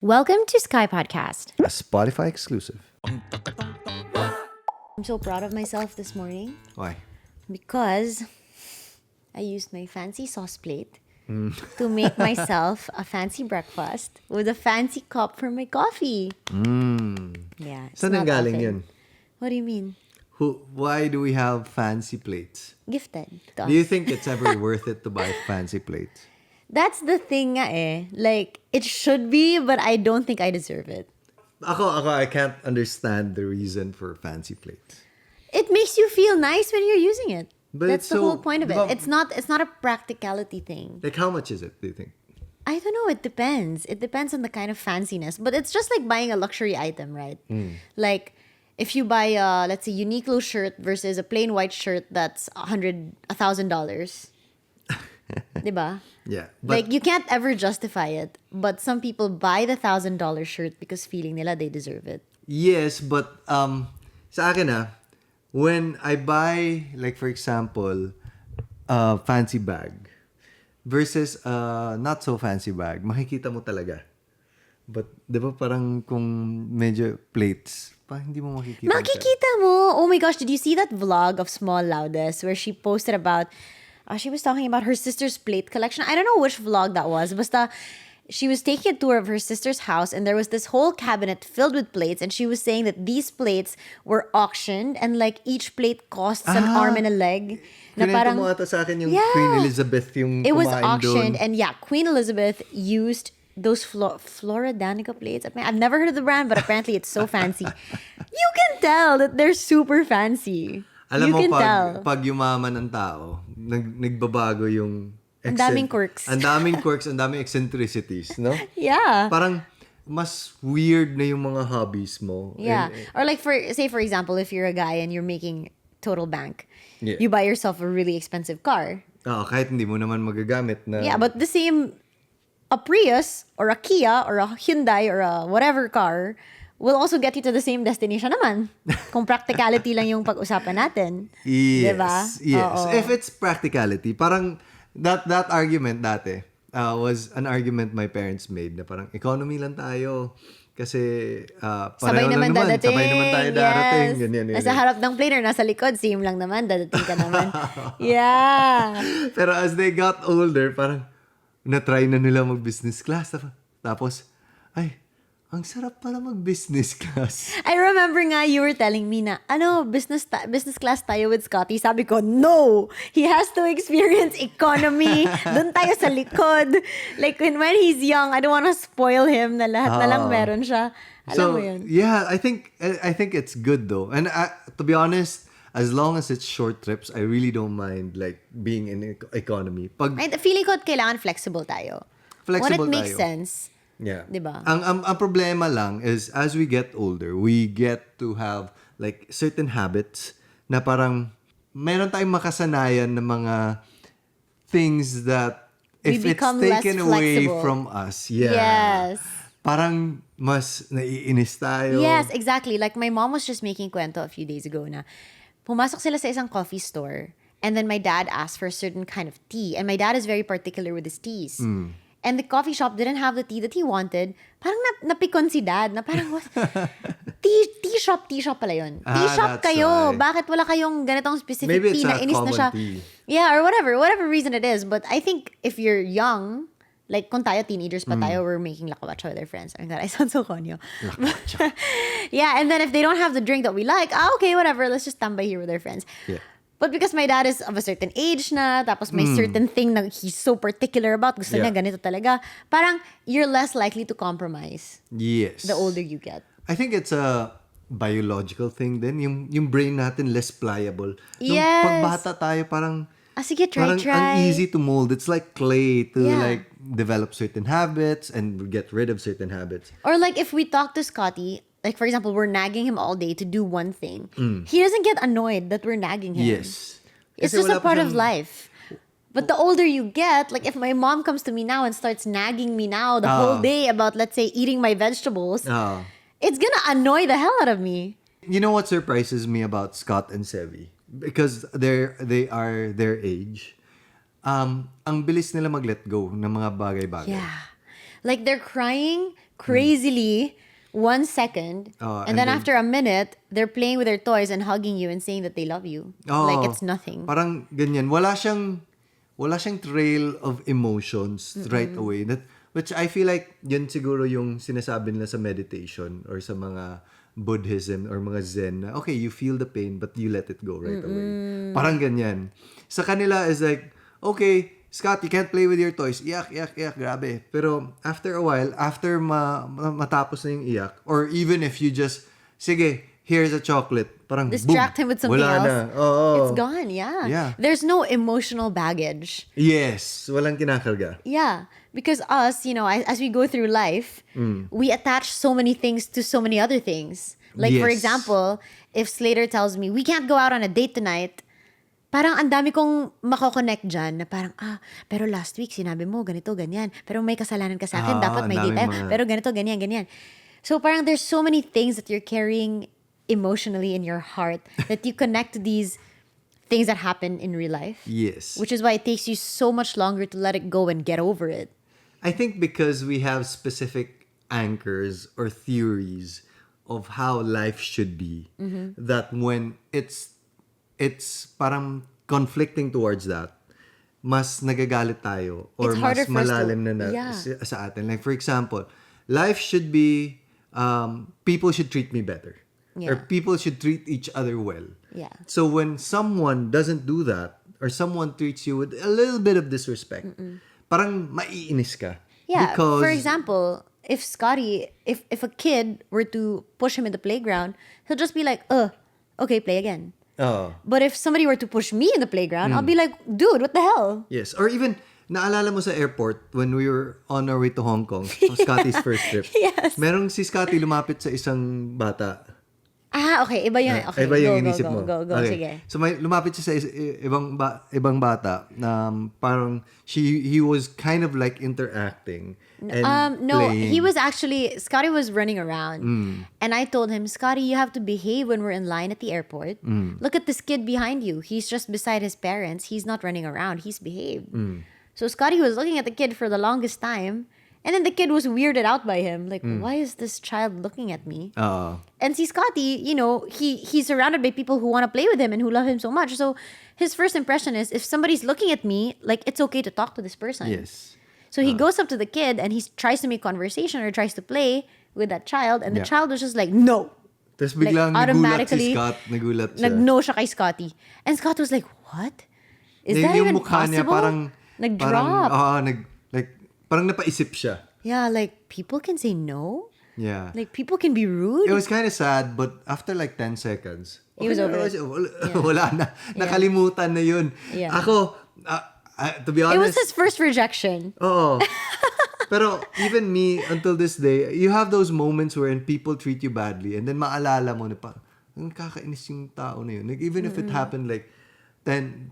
Welcome to SKYPODCAST. A Spotify exclusive. I'm so proud of myself this morning Why? because I used my fancy sauce plate to make myself a fancy breakfast with a fancy cup for my coffee. Yeah, it's Saan not nanggaling often. yun? What do you mean? Why do we have fancy plates? Gifted to Do you us. think it's ever worth it to buy fancy plates? That's the thing nga eh. Like, it should be, but I don't think I deserve it. I can't understand the reason for fancy plates. It makes you feel nice when you're using it. But That's it's the so- whole point of it. diba- It's not a practicality thing. Like, how much is it, do you think? I don't know. It depends. It depends on the kind of fanciness. But it's just like buying a luxury item, right? Like, if you buy a, let's say, Uniqlo shirt versus a plain white shirt that's $1,000. Diba? Yeah. But Like, you can't ever justify it. But some people buy the $1,000 shirt because feeling nila they deserve it. yes, but sa akin when I buy, like for example, a fancy bag versus a not so fancy bag, makikita mo talaga. But, di ba parang kung medyo plates, hindi mo makikita. Makikita mo. Oh my gosh, did you see that vlog of Small Loudest where she posted about, she was talking about her sister's plate collection. I don't know which vlog that was. Basta, she was taking a tour of her sister's house and there was this whole cabinet filled with plates and she was saying that these plates were auctioned and like each plate costs an arm and a leg. Na Kinento mo ata sa akin yung Yeah. Queen Elizabeth yung it was kumain auctioned doon. and yeah, Queen Elizabeth used those Flora Danica plates. I've never heard of the brand, but apparently it's so fancy. You can tell that they're super fancy. Alam you mo, can tell. pag yumaman ng tao, nagbabago yung... Ang daming quirks. Ang daming quirks, ang daming eccentricities, no? Yeah. Parang mas weird na yung mga hobbies mo. Yeah. And, Or like for example, if you're a guy and you're making total bank, Yeah. you buy yourself a really expensive car. kahit hindi mo naman magagamit na... Yeah, but the same, a Prius or a Kia or a Hyundai or a whatever car will also get you to the same destination naman. Kung practicality lang yung pag-usapan natin. Yes. Diba? Yes. Oo. If it's practicality, parang that argument dati was an argument my parents made na parang economy lang tayo. Kasi Sabay pareho lang naman naman. dadating. Sabay naman tayo darating. Yes. Ganyan. Nasa harap ng plane or nasa likod, same lang naman. Dadating ka naman. Yeah. Pero as they got older, parang na-try na nila mag-business class. Tapos, ay, ang sarap pala mag-business class. I remember nga you were telling me na, business class tayo with Scotty. Sabi ko, no! He has to experience economy. Doon tayo sa likod. Like, when he's young, I don't want to spoil him na lahat na lang meron siya. Alam mo yun? Yeah, I think it's good though. And to be honest, as long as it's short trips, I really don't mind like being in economy. Pag Feeling ko kailangan flexible tayo. Flexible When it makes tayo. sense. Yeah. Diba? Ang problema lang is as we get older, we get to have like certain habits na parang meron tayong makasanayan ng mga things that We if it's become less taken away flexible. from us, yeah. Yes. Parang mas naiinis tayo. Yes, exactly. Like my mom was just making kwento a few days ago na pumasok sila sa isang coffee store and then my dad asked for a certain kind of tea and my dad is very particular with his teas. And the coffee shop didn't have the tea that he wanted. Parang napikon si dad na parang tea shop pala yun. Tea shop that's kayo. why. Bakit wala kayong ganitong specific Maybe tea it's na a inis na common siya? tea. Yeah, or whatever reason it is. But I think if you're young, like kung tayo teenagers pa tayo, we're making lakwacha with our friends. Oh my God, I sound so konyo. Yeah, and then if they don't have the drink that we like, okay, whatever, let's just tambay here with our friends. Yeah. But because my dad is of a certain age na, tapos may certain thing na he's so particular about, gusto niya Yeah. ganito talaga, parang you're less likely to compromise Yes. the older you get. I think it's a biological thing din. Yung brain natin less pliable. Nung Yes. pagbata tayo, parang Sige, parang try. ang easy to mold. It's like clay to Yeah. like develop certain habits and get rid of certain habits. Or like if we talk to Scotty, like for example, we're nagging him all day to do one thing. He doesn't get annoyed that we're nagging him. Yes. It's Kasi just a wala pa part of siyang- life. But the older you get, like if my mom comes to me now and starts nagging me now the whole day about, let's say, eating my vegetables, it's gonna annoy the hell out of me. You know what surprises me about Scott and Sevi? Because they are their age. Ang bilis nila mag-let go ng mga bagay-bagay. Yeah. Like they're crying crazily 1 second, and then after a minute, they're playing with their toys and hugging you and saying that they love you. Like it's nothing. Parang ganyan. Wala siyang trail of emotions right away. Which I feel like yun siguro yung sinasabi nila sa meditation or sa mga Buddhism or mga Zen na, okay, you feel the pain but you let it go right away. Parang ganyan. Sa kanila is like, okay, Scott, you can't play with your toys. Iyak, grabe. Pero after a while, after matapos na yung iyak, or even if you just, sige, here's a chocolate. Parang distract him with something else. Na. Oh. It's gone, yeah. There's no emotional baggage. Yes, walang kinakarga. Yeah, because us, as we go through life, we attach so many things to so many other things. Like, for example, if Slater tells me, we can't go out on a date tonight, parang ang dami kong mako-connect dyan na parang, pero last week sinabi mo ganito, ganyan. Pero may kasalanan ka sa akin, dapat may date tayo. Pero ganito, ganyan. So parang there's so many things that you're carrying emotionally in your heart that you connect to these things that happen in real life. Yes. Which is why it takes you so much longer to let it go and get over it. I think because we have specific anchors or theories of how life should be, that when it's parang conflicting towards that, mas nagagalit tayo or it's mas malalim na sa atin. Like for example, life should be, people should treat me better. Yeah. Or people should treat each other well. Yeah. So when someone doesn't do that, or someone treats you with a little bit of disrespect, parang maiinis ka. Yeah. Because, for example, if Scotty, if a kid were to push him in the playground, he'll just be like, okay, play again. But if somebody were to push me in the playground, I'll be like, dude, what the hell? Yes. Or even, naalala mo sa airport when we were on our way to Hong Kong, on Scotty's first trip. Yes. Merong si Scotty lumapit sa isang bata. Okay. Iba yun. Okay, iba yung inisip mo. Go. Okay. Sige. So may lumapit siya sa ibang bata na parang he was kind of like interacting and no, playing. he was actually, Scotty was running around. And I told him, Scotty, you have to behave when we're in line at the airport. Look at this kid behind you. He's just beside his parents. He's not running around. He's behaved. So Scotty was looking at the kid for the longest time. And then the kid was weirded out by him. Like, why is this child looking at me? And see, Scotty, he's surrounded by people who want to play with him and who love him so much. So his first impression is, if somebody's looking at me, like, it's okay to talk to this person. Yes. So he goes up to the kid and he tries to make conversation or tries to play with that child. And the child was just like, no. Tapos biglang nagulat si Scott. Nagulat siya. Nag-no siya kay Scotty. And Scott was like, what? Is that yung even mukha niya possible? Nag-drop. Parang napaisip siya. Yeah, like, people can say no? Yeah. Like, people can be rude? It was kind of sad, but after like 10 seconds, he was over it. Wala na. Nakalimutan na yun. Yeah. Ako, to be honest, it was his first rejection. Oo. Pero even me, until this day, you have those moments wherein people treat you badly and then maalala mo na parang, kakainis yung tao na yun. Like, even if it happened like 10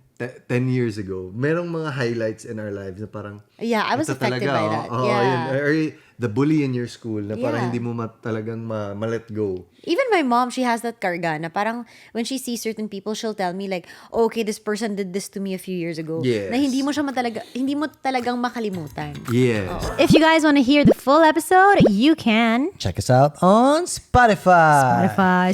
years ago, merong mga highlights in our lives na parang, yeah, I was affected by that. Yeah. Or the bully in your school na parang hindi mo talagang ma-let go. Even my mom, she has that karga na parang when she sees certain people, she'll tell me like, oh, okay, this person did this to me a few years ago. Yes. Na hindi mo talagang makalimutan. Yes. If you guys want to hear the full episode, you can check us out on Spotify. Spotify.